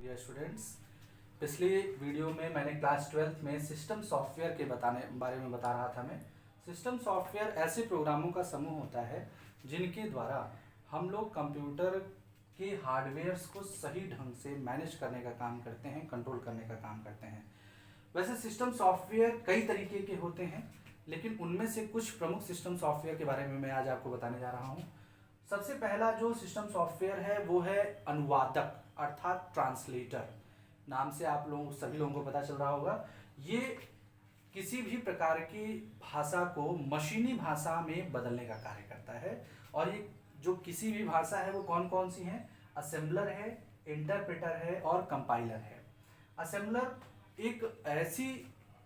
Dear students, पिछली video में मैंने क्लास 12th में सिस्टम सॉफ्टवेयर के बारे में बता रहा था। मैं सिस्टम सॉफ्टवेयर ऐसे प्रोग्रामों का समूह होता है जिनके द्वारा हम लोग कंप्यूटर के हार्डवेयर्स को सही ढंग से मैनेज करने का काम करते हैं, कंट्रोल करने का काम करते हैं। वैसे सिस्टम सॉफ्टवेयर कई तरीके के होते हैं, लेकिन उनमें से कुछ प्रमुख सिस्टम सॉफ्टवेयर के बारे में मैं आज आपको बताने जा रहा हूँ। सबसे पहला जो सिस्टम सॉफ्टवेयर है वो है अनुवादक अर्थात ट्रांसलेटर। नाम से आप लोग सभी लोगों को पता चल रहा होगा। ये किसी भी प्रकार की भाषा को मशीनी भाषा में बदलने का कार्य करता है। और ये जो किसी भी भाषा है वो कौन कौन सी है? असेंबलर है, इंटरप्रेटर है और कंपाइलर है। असेंबलर एक ऐसी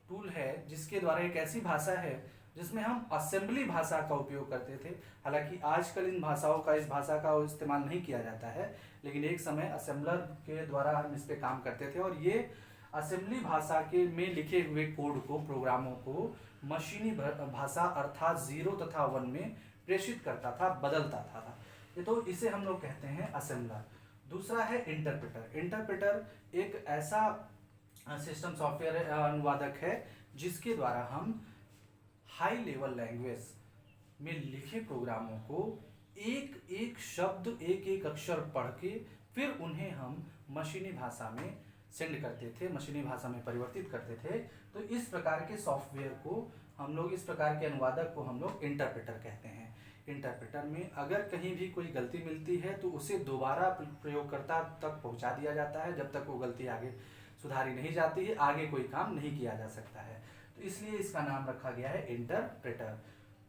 टूल है जिसके द्वारा, एक ऐसी भाषा है जिसमें हम असेंबली भाषा का उपयोग करते थे। हालांकि आजकल इस भाषा का इस्तेमाल नहीं किया जाता है, लेकिन एक समय असेंबलर के द्वारा हम इस पे काम करते थे। और ये असेंबली भाषा के में लिखे हुए कोड को, प्रोग्रामों को मशीनी भाषा अर्थात 0 तथा 1 में प्रेषित करता था, बदलता था। ये तो इसे हम लोग कहते हैं असेंबलर। दूसरा है इंटरप्रेटर। इंटरप्रेटर एक ऐसा सिस्टम सॉफ्टवेयर अनुवादक है जिसके द्वारा हम हाई लेवल लैंग्वेज में लिखे प्रोग्रामों को एक एक शब्द, एक एक अक्षर पढ़ के फिर उन्हें हम मशीनी भाषा में सेंड करते थे, मशीनी भाषा में परिवर्तित करते थे। तो इस प्रकार के सॉफ्टवेयर को हम लोग, इस प्रकार के अनुवादक को हम लोग इंटरप्रेटर कहते हैं। इंटरप्रेटर में अगर कहीं भी कोई गलती मिलती है तो उसे दोबारा प्रयोगकर्ता तक पहुंचा दिया जाता है। जब तक वो गलती आगे सुधारी नहीं जाती है, आगे कोई काम नहीं किया जा सकता है। तो इसलिए इसका नाम रखा गया है इंटरप्रेटर।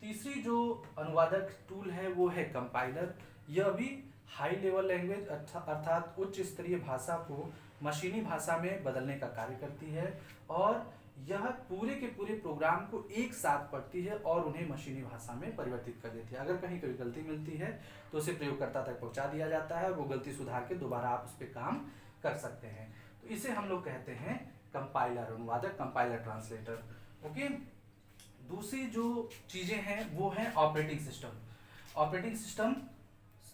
तीसरी जो अनुवादक टूल है वो है कंपाइलर। यह भी हाई लेवल लैंग्वेज अर्थात उच्च स्तरीय भाषा को मशीनी भाषा में बदलने का कार्य करती है। और यह पूरे के पूरे प्रोग्राम को एक साथ पढ़ती है और उन्हें मशीनी भाषा में परिवर्तित कर देती है। अगर कहीं कोई गलती मिलती है तो उसे प्रयोगकर्ता तक पहुंचा दिया जाता है और वो गलती सुधार के दोबारा आप उस पर काम कर सकते हैं। तो इसे हम लोग कहते हैं कंपाइलर अनुवादक, कंपाइलर ट्रांसलेटर। ओके। दूसरी जो चीजें हैं वो है ऑपरेटिंग सिस्टम। ऑपरेटिंग सिस्टम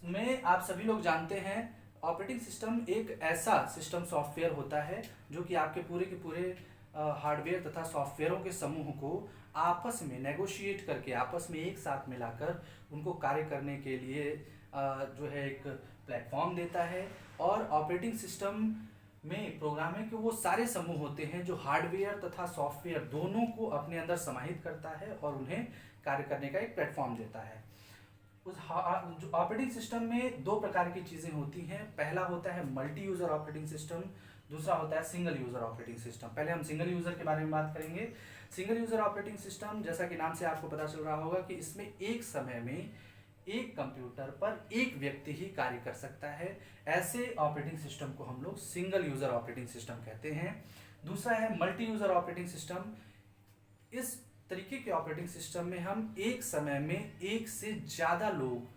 में आप सभी लोग जानते हैं, ऑपरेटिंग सिस्टम एक ऐसा सिस्टम सॉफ्टवेयर होता है जो कि आपके पूरे के पूरे हार्डवेयर तथा सॉफ्टवेयरों के समूह को आपस में नेगोशिएट करके, आपस में एक साथ मिलाकर उनको कार्य करने के लिए जो है एक प्लेटफॉर्म देता है। और ऑपरेटिंग सिस्टम में प्रोग्रामिंग के वो सारे समूह होते हैं जो हार्डवेयर तथा सॉफ्टवेयर दोनों को अपने अंदर समाहित करता है और उन्हें कार्य करने का एक प्लेटफॉर्म देता है। उस जो ऑपरेटिंग सिस्टम में दो प्रकार की चीजें होती हैं। पहला होता है मल्टी यूजर ऑपरेटिंग सिस्टम, दूसरा होता है सिंगल यूजर ऑपरेटिंग सिस्टम। पहले हम सिंगल यूजर के बारे में बात करेंगे। सिंगल यूजर ऑपरेटिंग सिस्टम, जैसा कि नाम से आपको पता चल रहा होगा कि इसमें एक समय में एक कंप्यूटर पर एक व्यक्ति ही कार्य कर सकता है। ऐसे ऑपरेटिंग सिस्टम को हम लोग सिंगल यूजर ऑपरेटिंग सिस्टम कहते हैं। दूसरा है मल्टी यूजर ऑपरेटिंग सिस्टम। इस तरीके के ऑपरेटिंग सिस्टम में हम एक समय में एक से ज्यादा लोग,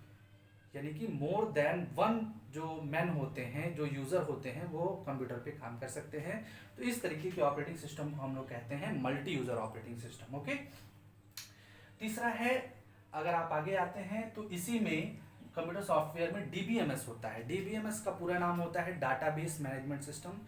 यानी कि मोर देन वन जो मैन होते हैं, जो यूजर होते हैं, वो कंप्यूटर पे काम कर सकते हैं। तो इस तरीके के ऑपरेटिंग सिस्टम को हम लोग कहते हैं multi user operating system. Okay. तीसरा है, अगर आप आगे आते हैं तो इसी में कंप्यूटर सॉफ्टवेयर में डीबीएमएस होता है। डीबीएमएस का पूरा नाम होता है database management system.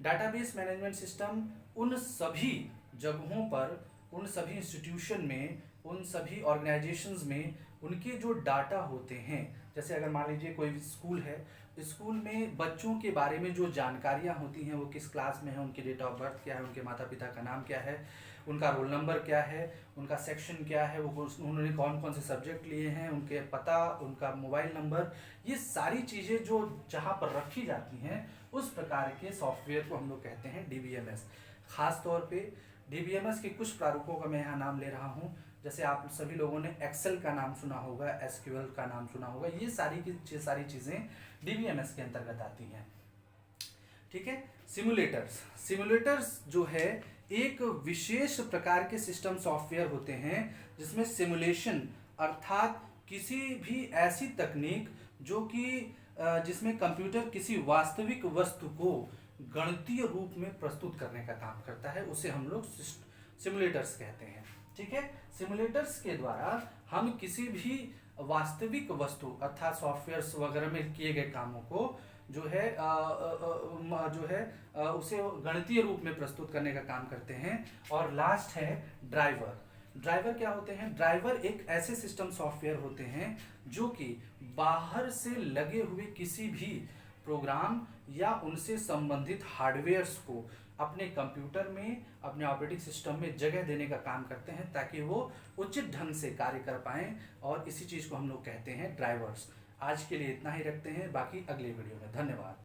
Database management system उन सभी जगहों पर, उन सभी इंस्टीट्यूशन में, उन सभी ऑर्गेनाइजेशंस में उनके जो डाटा होते हैं, जैसे अगर मान लीजिए कोई स्कूल है, स्कूल में बच्चों के बारे में जो जानकारियां होती हैं, वो किस क्लास में है, उनकी डेट ऑफ बर्थ क्या है, उनके माता पिता का नाम क्या है, उनका रोल नंबर क्या है, उनका सेक्शन क्या है, वो उन्होंने कौन कौन से सब्जेक्ट लिए हैं, उनके पता, उनका मोबाइल नंबर, ये सारी चीज़ें जो जहाँ पर रखी जाती हैं, उस प्रकार के सॉफ्टवेयर को हम लोग कहते हैं डीबीएमएस। खास तौर पे डीबीएमएस के कुछ प्रारूपों का मैं यहाँ नाम ले रहा हूँ। जैसे आप सभी लोगों ने एक्सेल का नाम सुना होगा, एसक्यूएल का नाम सुना होगा। ये सारी चीज़ें डीबीएमएस के अंतर्गत आती हैं। ठीक है। सिमुलेटर्स जो है एक विशेष प्रकार के सिस्टम सॉफ्टवेयर होते हैं जिसमें सिमुलेशन अर्थात किसी भी ऐसी तकनीक जो कि जिसमें कंप्यूटर किसी वास्तविक वस्तु को गणितीय रूप में प्रस्तुत करने का काम करता है, उसे हम लोग सिमुलेटर्स कहते हैं। ठीक है। सिमुलेटर्स के द्वारा हम किसी भी वास्तविक वस्तु अर्थात सॉफ्टवेयर वगैरह में किए गए कामों को जो है उसे गणितीय रूप में प्रस्तुत करने का काम करते हैं। और लास्ट है ड्राइवर। ड्राइवर क्या होते हैं? ड्राइवर एक ऐसे सिस्टम सॉफ्टवेयर होते हैं जो कि बाहर से लगे हुए किसी भी प्रोग्राम या उनसे संबंधित हार्डवेयर्स को अपने कंप्यूटर में, अपने ऑपरेटिंग सिस्टम में जगह देने का काम करते हैं ताकि वो उचित ढंग से कार्य कर पाएं, और इसी चीज़ को हम लोग कहते हैं ड्राइवर्स। आज के लिए इतना ही रखते हैं, बाकी अगले वीडियो में। धन्यवाद।